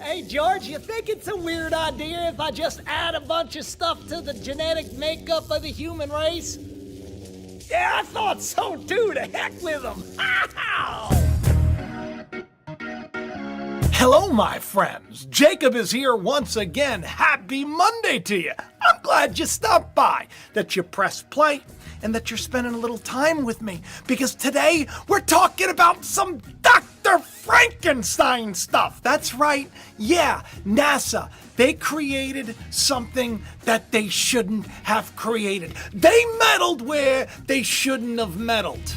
Hey, George, you think it's a weird idea if I just add a bunch of stuff to the genetic makeup of the human race? Yeah, I thought so too. To heck with them. Hello, my friends. Jacob is here once again. Happy Monday to you. I'm glad you stopped by, that you pressed play, and that you're spending a little time with me, because today we're talking about some Dr. Frankenstein stuff. That's right. Yeah, NASA. They created something that they shouldn't have created. They meddled where they shouldn't have meddled.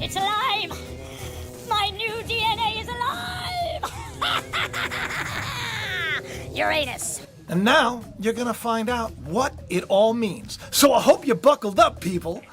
It's alive! My new DNA is alive! Uranus. And now you're gonna find out what it all means. So I hope you buckled up, people.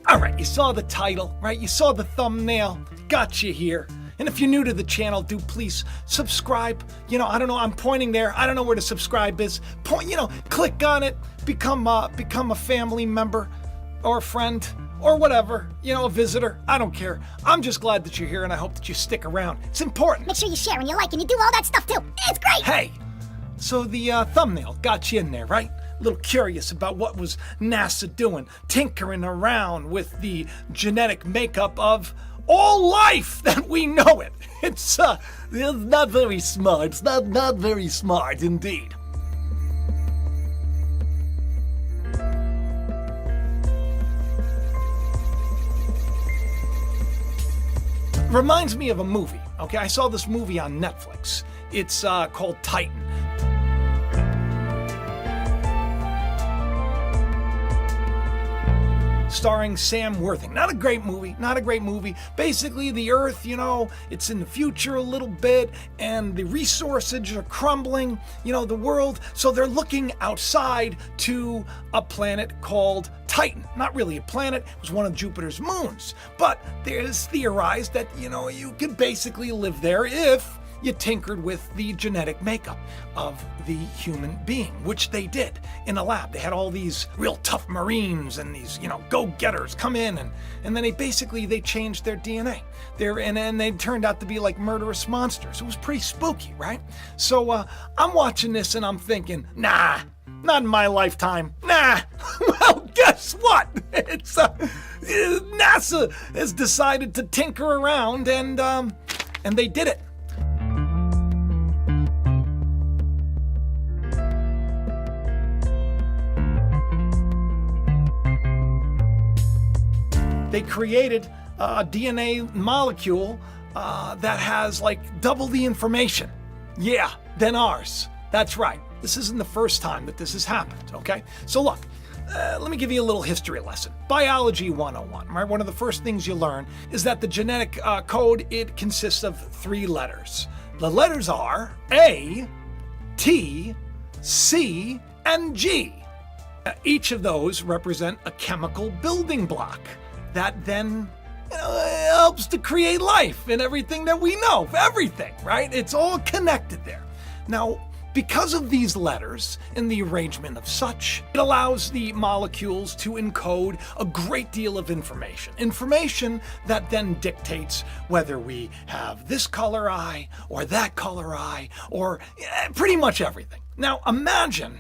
All right, you saw the title, right? You saw the thumbnail. Got you here. And if you're new to the channel, do please subscribe. I don't know, I'm pointing there. I don't know where the subscribe is. Click on it, become a family member or a friend or whatever, a visitor. I don't care. I'm just glad that you're here, and I hope that you stick around. It's important. Make sure you share and you like and you do all that stuff too. It's great! Hey, so the thumbnail got you in there, right? A little curious about what was NASA doing, tinkering around with the genetic makeup of all life that we know it. It's not very smart. It's not very smart indeed. Reminds me of a movie, okay? I saw this movie on Netflix. It's called Titan. Starring Sam Worthington. Not a great movie. Basically, the Earth, it's in the future a little bit, and the resources are crumbling, the world. So they're looking outside to a planet called Titan. Not really a planet, it was one of Jupiter's moons. But there's theorized that, you could basically live there if you tinkered with the genetic makeup of the human being, which they did in a lab. They had all these real tough Marines and these, go-getters come in, and then they changed their DNA. And they turned out to be like murderous monsters. It was pretty spooky, right? So I'm watching this and I'm thinking, nah, not in my lifetime. Nah. Well, guess what? It's NASA has decided to tinker around, and they did it. They created a DNA molecule that has double the information. Yeah, than ours. That's right. This isn't the first time that this has happened, okay? So look, let me give you a little history lesson. Biology 101, right? One of the first things you learn is that the genetic code, it consists of 3 letters. The letters are A, T, C, and G. Each of those represent a chemical building block that then helps to create life and everything that we know. Everything, right? It's all connected there. Now, because of these letters and the arrangement of such, it allows the molecules to encode a great deal of information. Information that then dictates whether we have this color eye or that color eye or pretty much everything. Now, imagine,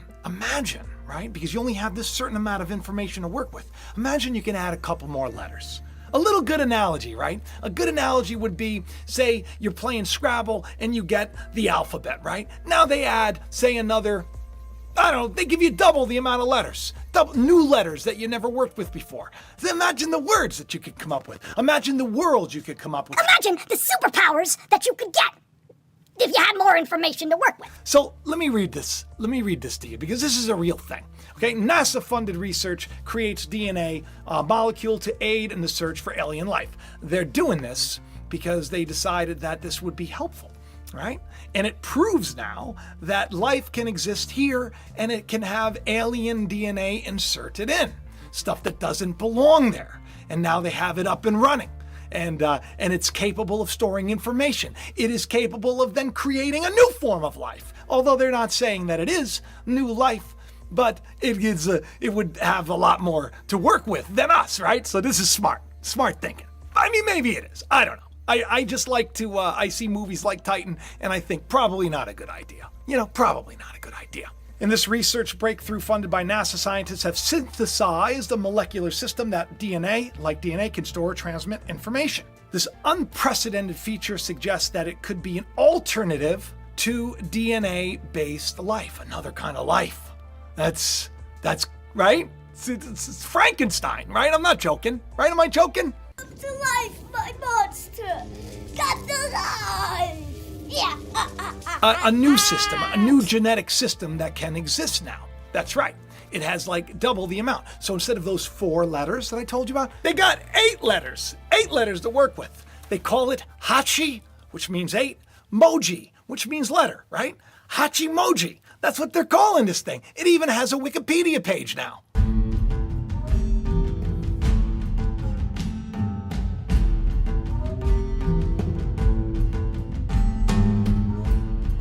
right? Because you only have this certain amount of information to work with. Imagine you can add a couple more letters. A little good analogy, right? A good analogy would be, say, you're playing Scrabble and you get the alphabet, right? Now they add, say, another, they give you double the amount of letters. Double new letters that you never worked with before. So imagine the words that you could come up with. Imagine the worlds you could come up with. Imagine the superpowers that you could get if you had more information to work with. So let me read this to you, because this is a real thing. Okay, NASA-funded research creates DNA molecule to aid in the search for alien life. They're doing this because they decided that this would be helpful, right? And it proves now that life can exist here and it can have alien DNA inserted in, stuff that doesn't belong there. And now they have it up and running. and it's capable of storing information. It is capable of then creating a new form of life. Although they're not saying that it is new life, but it would have a lot more to work with than us, right? So this is smart thinking. I mean, maybe it is. I don't know. I just like to, I see movies like Titan, and I think probably not a good idea. Probably not a good idea. In this research breakthrough funded by NASA, scientists have synthesized a molecular system that DNA, like DNA, can store or transmit information. This unprecedented feature suggests that it could be an alternative to DNA-based life, another kind of life. That's right? It's Frankenstein, right? I'm not joking, right? Am I joking? Come to life, my monster! Come to life! Yeah. A new system, a new genetic system that can exist now. That's right. It has like double the amount. So instead of those 4 letters that I told you about, they got 8 letters. 8 letters to work with. They call it Hachi, which means 8, Moji, which means letter, right? Hachimoji. That's what they're calling this thing. It even has a Wikipedia page now.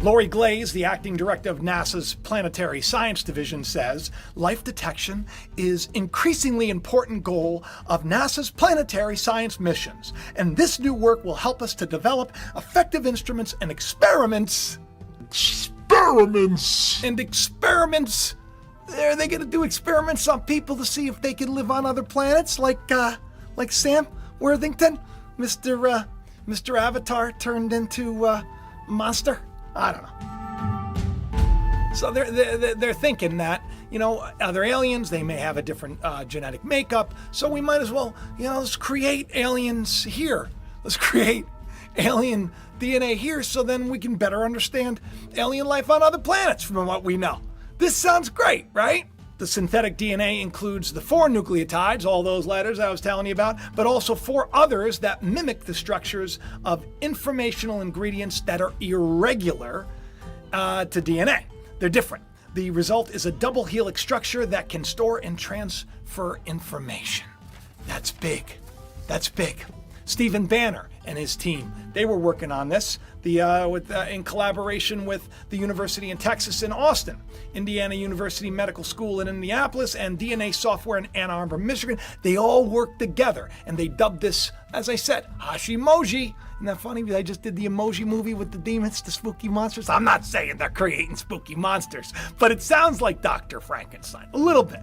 Lori Glaze, the acting director of NASA's Planetary Science Division, says life detection is increasingly important goal of NASA's planetary science missions, and this new work will help us to develop effective instruments and experiments. Experiments. Are they going to do experiments on people to see if they can live on other planets, like Sam Worthington, Mr. Avatar turned into a monster? I don't know. So they're thinking that, other aliens, they may have a different genetic makeup, so we might as well, let's create aliens here. Let's create alien DNA here so then we can better understand alien life on other planets from what we know. This sounds great, right? The synthetic DNA includes the 4 nucleotides, all those letters I was telling you about, but also 4 others that mimic the structures of informational ingredients that are irregular to DNA. They're different. The result is a double helix structure that can store and transfer information. That's big. That's big. Stephen Banner and his team, they were working on this in collaboration with the University in Texas in Austin, Indiana University Medical School in Indianapolis, and DNA Software in Ann Arbor, Michigan. They all worked together, and they dubbed this, as I said, Hashimoji. Isn't that funny? I just did the Emoji movie with the demons, the spooky monsters. I'm not saying they're creating spooky monsters, but it sounds like Dr. Frankenstein. A little bit.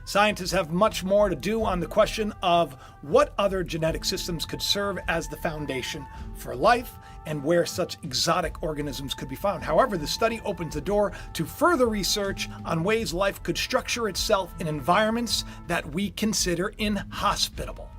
Scientists have much more to do on the question of what other genetic systems could serve as the foundation for life and where such exotic organisms could be found. However, the study opens the door to further research on ways life could structure itself in environments that we consider inhospitable,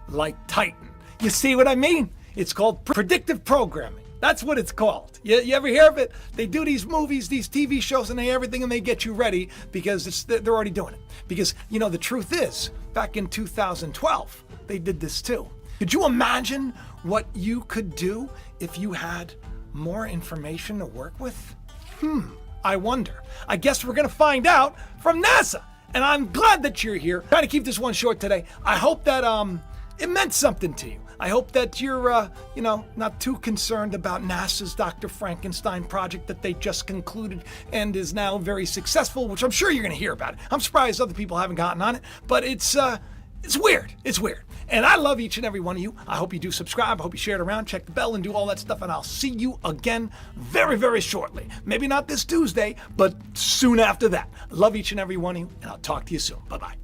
like Titan. You see what I mean? It's called predictive programming. That's what it's called. You ever hear of it? They do these movies, these TV shows, and everything, and they get you ready because they're already doing it. Because, the truth is, back in 2012, they did this too. Could you imagine what you could do if you had more information to work with? I wonder. I guess we're going to find out from NASA. And I'm glad that you're here. Trying to keep this one short today. I hope that it meant something to you. I hope that you're, not too concerned about NASA's Dr. Frankenstein project that they just concluded and is now very successful, which I'm sure you're going to hear about it. I'm surprised other people haven't gotten on it, but it's weird. It's weird. And I love each and every one of you. I hope you do subscribe. I hope you share it around, check the bell, and do all that stuff. And I'll see you again very, very shortly. Maybe not this Tuesday, but soon after that. I love each and every one of you, and I'll talk to you soon. Bye-bye.